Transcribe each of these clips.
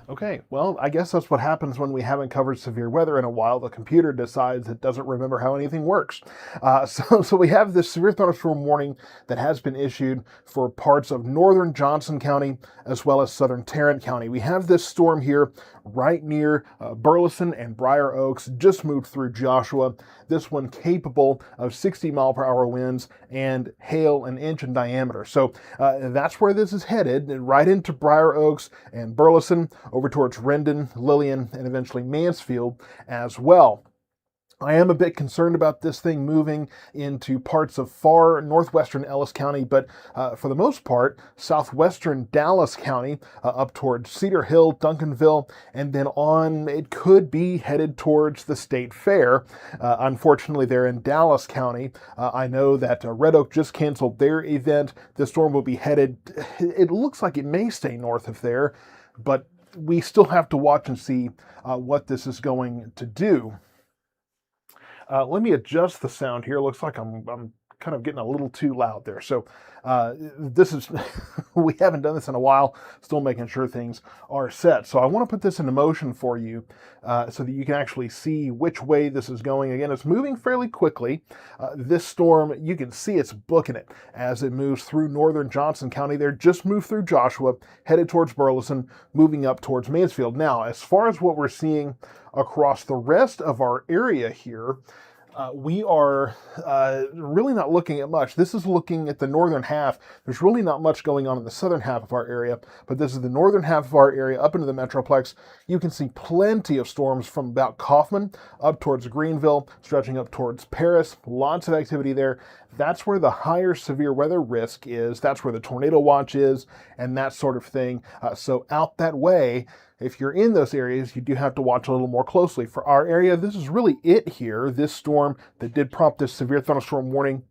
Okay, well, I guess that's what happens when we haven't covered severe weather in a while. The computer decides it doesn't remember how anything works. So we have this severe thunderstorm warning that has been issued for parts of northern Johnson County as well as southern Tarrant County. We have this storm here right near Burleson and Briar Oaks, just moved through Joshua. This one capable of 60-mile-per-hour winds and hail an inch in diameter. So that's where this is headed, right into Briar Oaks and Burleson, over towards Rendon, Lillian, and eventually Mansfield as well. I am a bit concerned about this thing moving into parts of far northwestern Ellis County, but for the most part, southwestern Dallas County, up towards Cedar Hill, Duncanville, and then on, it could be headed towards the State Fair. Unfortunately, they're in Dallas County. I know that Red Oak just canceled their event. The storm will be headed, it looks like it may stay north of there, but we still have to watch and see what this is going to do. Let me adjust the sound here. Looks like I'm kind of getting a little too loud there. So this is, we haven't done this in a while, still making sure things are set. So I want to put this into motion for you so that you can actually see which way this is going. Again, it's moving fairly quickly. This storm, you can see it's booking it as it moves through northern Johnson County there, just moved through Joshua, headed towards Burleson, moving up towards Mansfield. Now, as far as what we're seeing across the rest of our area here, we are really not looking at much. This is looking at the northern half. There's really not much going on in the southern half of our area, but this is the northern half of our area up into the Metroplex. You can see plenty of storms from about Kaufman up towards Greenville, stretching up towards Paris. Lots of activity there. That's where the higher severe weather risk is. That's where the tornado watch is and that sort of thing. So out that way, if you're in those areas, you do have to watch a little more closely. For our area, this is really it here, this storm that did prompt this severe thunderstorm warning.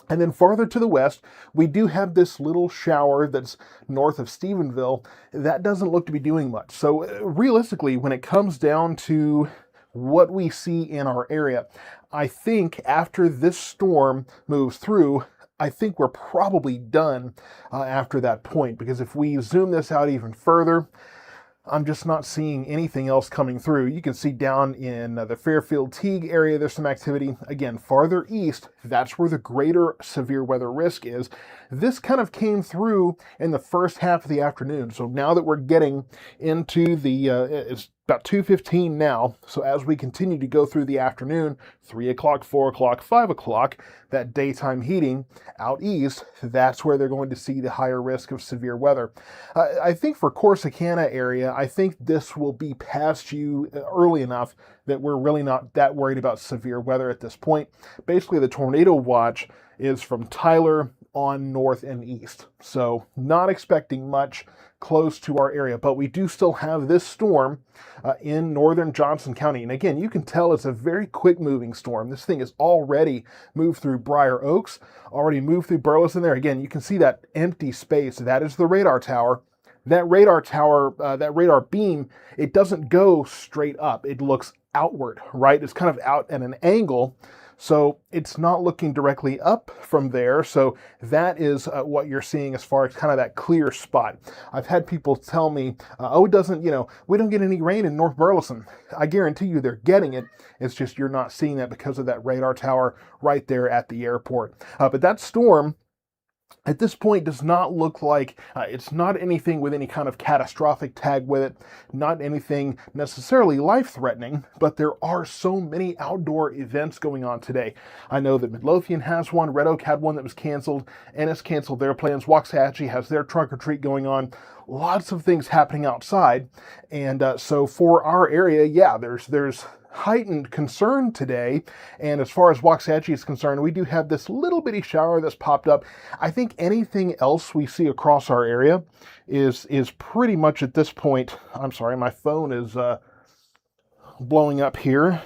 And then farther to the west, we do have this little shower that's north of Stephenville. That doesn't look to be doing much. So realistically, when it comes down to what we see in our area, I think after this storm moves through, I think we're probably done after that point, because if we zoom this out even further, I'm just not seeing anything else coming through. You can see down in the Fairfield-Teague area, there's some activity. Again, farther east, that's where the greater severe weather risk is. This kind of came through in the first half of the afternoon. So now that we're getting into the, it's about 2:15 now. So as we continue to go through the afternoon, 3 o'clock, 4 o'clock, 5 o'clock, that daytime heating out east, that's where they're going to see the higher risk of severe weather. I think for Corsicana area, I think this will be past you early enough that we're really not that worried about severe weather at this point. Basically, the tornado watch is from Tyler on north and east. So not expecting much close to our area, but we do still have this storm in northern Johnson County. And again, you can tell it's a very quick moving storm. This thing has already moved through Briar Oaks, already moved through Burleson there. Again, you can see that empty space. That is the radar tower. That radar tower, that radar beam, it doesn't go straight up. It looks outward, right? It's kind of out at an angle. So it's not looking directly up from there. So that is what you're seeing as far as kind of that clear spot. I've had people tell me, oh, it doesn't, we don't get any rain in North Burleson. I guarantee you they're getting it. It's just you're not seeing that because of that radar tower right there at the airport. But that storm at this point does not look like it's not anything with any kind of catastrophic tag with it, not anything necessarily life-threatening, but there are so many outdoor events going on today. I know that Midlothian has one, Red Oak had one that was canceled, Ennis canceled their plans, Waxahachie has their trunk or treat going on. Lots of things happening outside, and so for our area, yeah, there's heightened concern today. And as far as Waxahachie is concerned, we do have this little bitty shower that's popped up. I think anything else we see across our area is pretty much at this point. I'm sorry, my phone is blowing up here.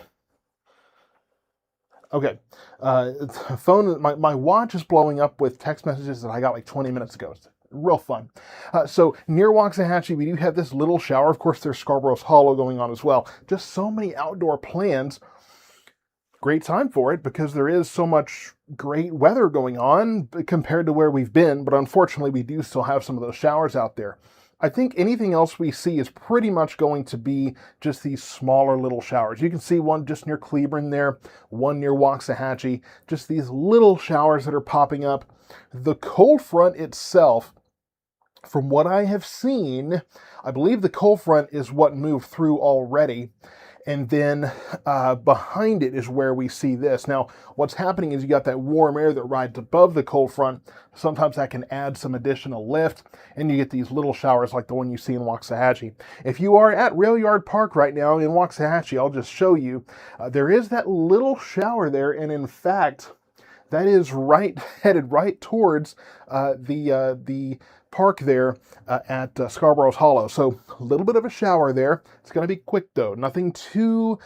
Okay, my watch is blowing up with text messages that I got like 20 minutes ago. It's real fun. So near Waxahachie, we do have this little shower. Of course, there's Scarborough's Hollow going on as well. Just so many outdoor plans. Great time for it because there is so much great weather going on compared to where we've been. But unfortunately, we do still have some of those showers out there. I think anything else we see is pretty much going to be just these smaller little showers. You can see one just near Cleburne there, one near Waxahachie, just these little showers that are popping up. The cold front itself, from what I have seen, I believe the cold front is what moved through already. And then behind it is where we see this. Now, what's happening is you got that warm air that rides above the cold front. Sometimes that can add some additional lift, and you get these little showers like the one you see in Waxahachie. If you are at Rail Yard Park right now in Waxahachie, I'll just show you. There is that little shower there, and in fact, that is headed right towards the park there at Scarborough's Hollow. So a little bit of a shower there. It's going to be quick though. Nothing too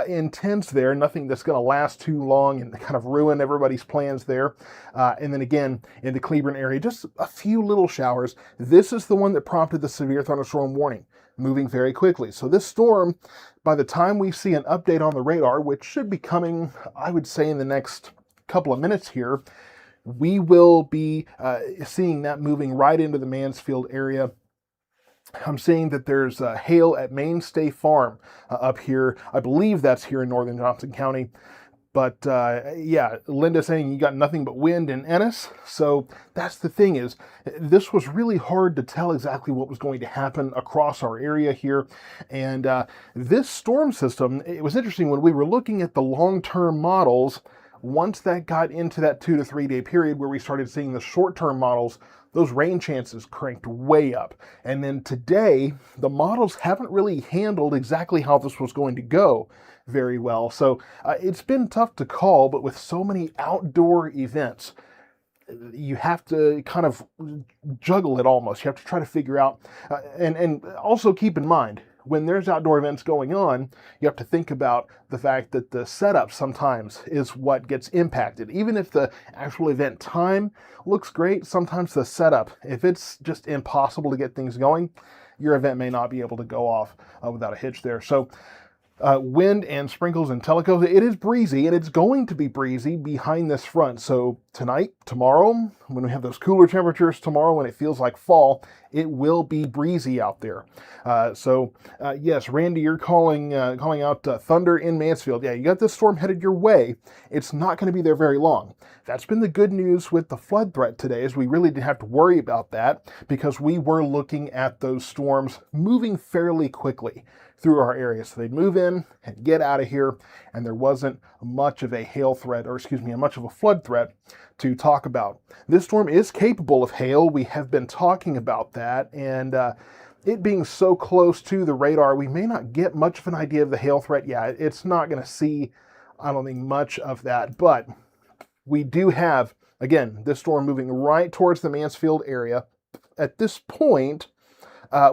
intense there. Nothing that's going to last too long and kind of ruin everybody's plans there. And then again, in the Cleburne area, just a few little showers. This is the one that prompted the severe thunderstorm warning, moving very quickly. So this storm, by the time we see an update on the radar, which should be coming, I would say in the next couple of minutes here, we will be seeing that moving right into the Mansfield area. I'm seeing that there's hail at Mainstay Farm up here. I believe that's here in northern Johnson County. But yeah, Linda saying you got nothing but wind in Ennis. So that's the thing, is this was really hard to tell exactly what was going to happen across our area here. And this storm system, it was interesting when we were looking at the long-term models. Once that got into that 2 to 3 day period where we started seeing the short-term models, those rain chances cranked way up. And then today, the models haven't really handled exactly how this was going to go very well. So it's been tough to call, but with so many outdoor events, you have to kind of juggle it almost. You have to try to figure out, and also keep in mind, when there's outdoor events going on, you have to think about the fact that the setup sometimes is what gets impacted. Even if the actual event time looks great, sometimes the setup, if it's just impossible to get things going, your event may not be able to go off without a hitch there. So wind and sprinkles and telecos. It is breezy, and it's going to be breezy behind this front. So tonight, tomorrow, when we have those cooler temperatures tomorrow, when it feels like fall, it will be breezy out there. Yes, Randy, you're calling out thunder in Mansfield. Yeah, you got this storm headed your way. It's not going to be there very long. That's been the good news with the flood threat today, is we really didn't have to worry about that because we were looking at those storms moving fairly quickly through our area. So they'd move in and get out of here, and there wasn't much of a hail threat, or excuse me, much of a flood threat to talk about. This storm is capable of hail. We have been talking about that, and it being so close to the radar, we may not get much of an idea of the hail threat. Yeah, it's not going to see, I don't think, much of that, but we do have, again, this storm moving right towards the Mansfield area. At this point,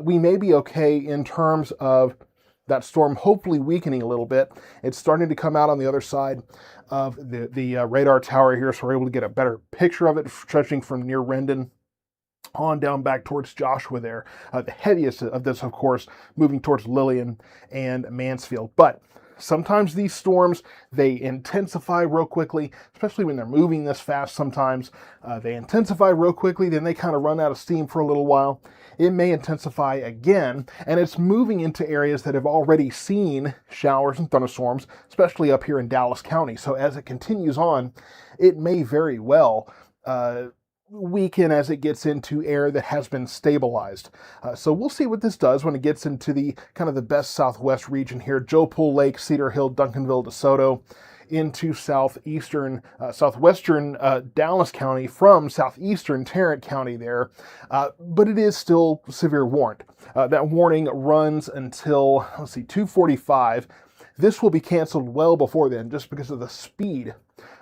we may be okay in terms of that storm hopefully weakening a little bit. It's starting to come out on the other side of the radar tower here, so we're able to get a better picture of it, stretching from near Rendon on down back towards Joshua there. The heaviest of this, of course, moving towards Lillian and Mansfield. But sometimes these storms, they intensify real quickly, especially when they're moving this fast sometimes. They intensify real quickly, then they kind of run out of steam for a little while. It may intensify again, and it's moving into areas that have already seen showers and thunderstorms, especially up here in Dallas County. So as it continues on, it may very well weaken as it gets into air that has been stabilized. So we'll see what this does when it gets into the kind of the best southwest region here, Joe Pool Lake, Cedar Hill, Duncanville, DeSoto, into southwestern Dallas County from southeastern Tarrant County there. But it is still severe warned. That warning runs until, 2:45. This will be canceled well before then, just because of the speed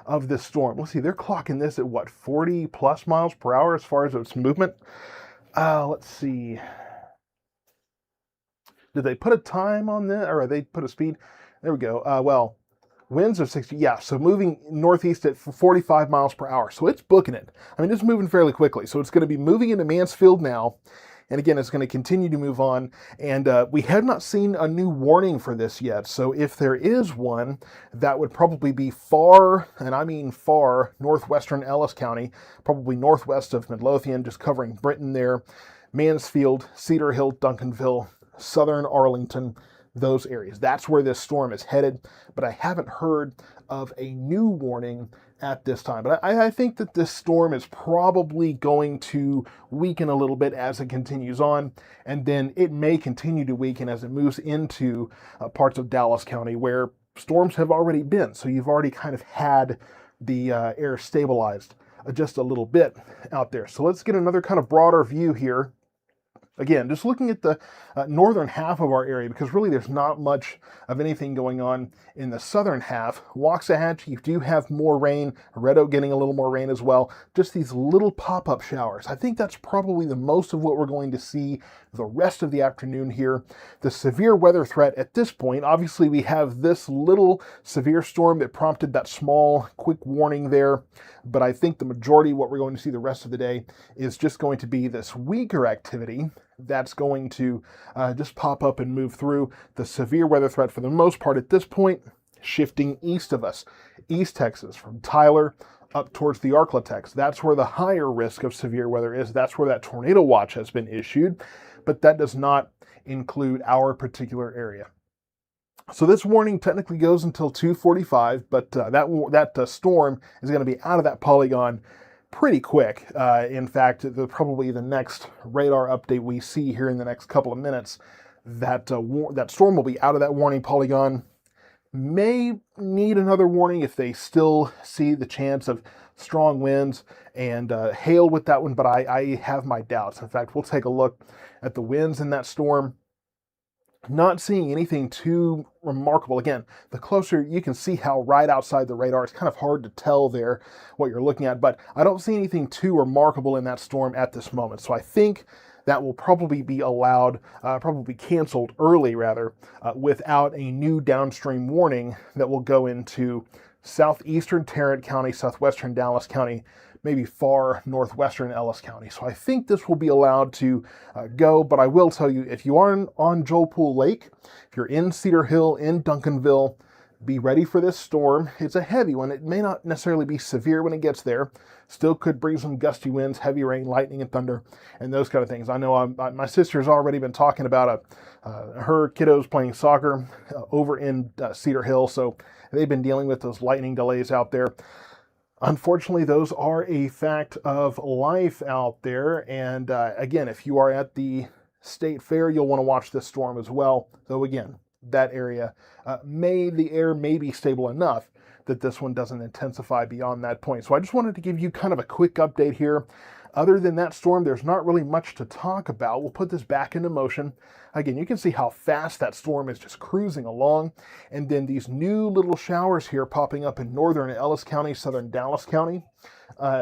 of this storm. Let's see, they're clocking this at what, 40 plus miles per hour as far as its movement? Let's see. Did they put a time on this, or they put a speed? There we go. Winds are 60, yeah, so moving northeast at 45 miles per hour. So it's booking it. I mean, it's moving fairly quickly. So it's going to be moving into Mansfield now. And again, it's going to continue to move on. And we have not seen a new warning for this yet. So if there is one, that would probably be far, and I mean far, northwestern Ellis County, probably northwest of Midlothian, just covering Britain there. Mansfield, Cedar Hill, Duncanville, southern Arlington, those areas. That's where this storm is headed, but I haven't heard of a new warning at this time. But I think that this storm is probably going to weaken a little bit as it continues on, and then it may continue to weaken as it moves into parts of Dallas County where storms have already been. So you've already kind of had the air stabilized just a little bit out there. So let's get another kind of broader view here. Again, just looking at the northern half of our area, because really there's not much of anything going on in the southern half. Waxahachie, you do have more rain. Red Oak getting a little more rain as well. Just these little pop-up showers. I think that's probably the most of what we're going to see the rest of the afternoon here. The severe weather threat at this point, obviously we have this little severe storm that prompted that small quick warning there. But I think the majority of what we're going to see the rest of the day is just going to be this weaker activity that's going to just pop up and move through. The severe weather threat, for the most part at this point, shifting east of us. East Texas, from Tyler up towards the Arklatex. That's where the higher risk of severe weather is. That's where that tornado watch has been issued. But that does not include our particular area. So this warning technically goes until 2:45, but that storm is going to be out of that polygon pretty quick. In fact, probably the next radar update we see here in the next couple of minutes, that storm will be out of that warning polygon. May need another warning if they still see the chance of strong winds and hail with that one, but I have my doubts. In fact, we'll take a look at the winds in that storm. Not seeing anything too remarkable. Again, the closer you can see how right outside the radar, it's kind of hard to tell there what you're looking at, but I don't see anything too remarkable in that storm at this moment. So I think that will probably be allowed, probably canceled early rather, without a new downstream warning that will go into southeastern Tarrant County, southwestern Dallas County, maybe far northwestern Ellis County. So I think this will be allowed to go, but I will tell you, if you are on Joe Pool Lake, if you're in Cedar Hill, in Duncanville, be ready for this storm. It's a heavy one. It may not necessarily be severe when it gets there. Still could bring some gusty winds, heavy rain, lightning, and thunder, and those kind of things. I know my sister's already been talking about her kiddos playing soccer over in Cedar Hill, so they've been dealing with those lightning delays out there. Unfortunately, those are a fact of life out there. And again, if you are at the state fair, you'll want to watch this storm as well. So again, that area, the air may be stable enough that this one doesn't intensify beyond that point. So I just wanted to give you kind of a quick update here. Other than that storm, there's not really much to talk about. We'll put this back into motion. Again, you can see how fast that storm is just cruising along. And then these new little showers here popping up in northern Ellis County, southern Dallas County,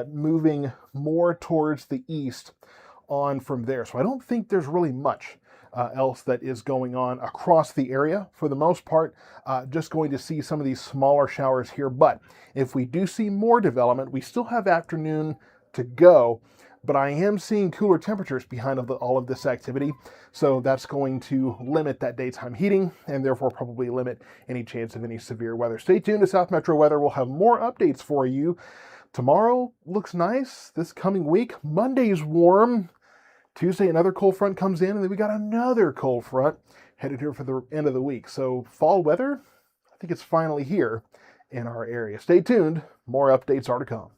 moving more towards the east on from there. So I don't think there's really much else that is going on across the area. For the most part, just going to see some of these smaller showers here. But if we do see more development, we still have afternoon to go. But I am seeing cooler temperatures behind all of this activity, so that's going to limit that daytime heating and therefore probably limit any chance of any severe weather. Stay tuned to South Metro Weather. We'll have more updates for you. Tomorrow looks nice. This coming week, Monday's warm. Tuesday, another cold front comes in, and then we got another cold front headed here for the end of the week. So fall weather, I think it's finally here in our area. Stay tuned. More updates are to come.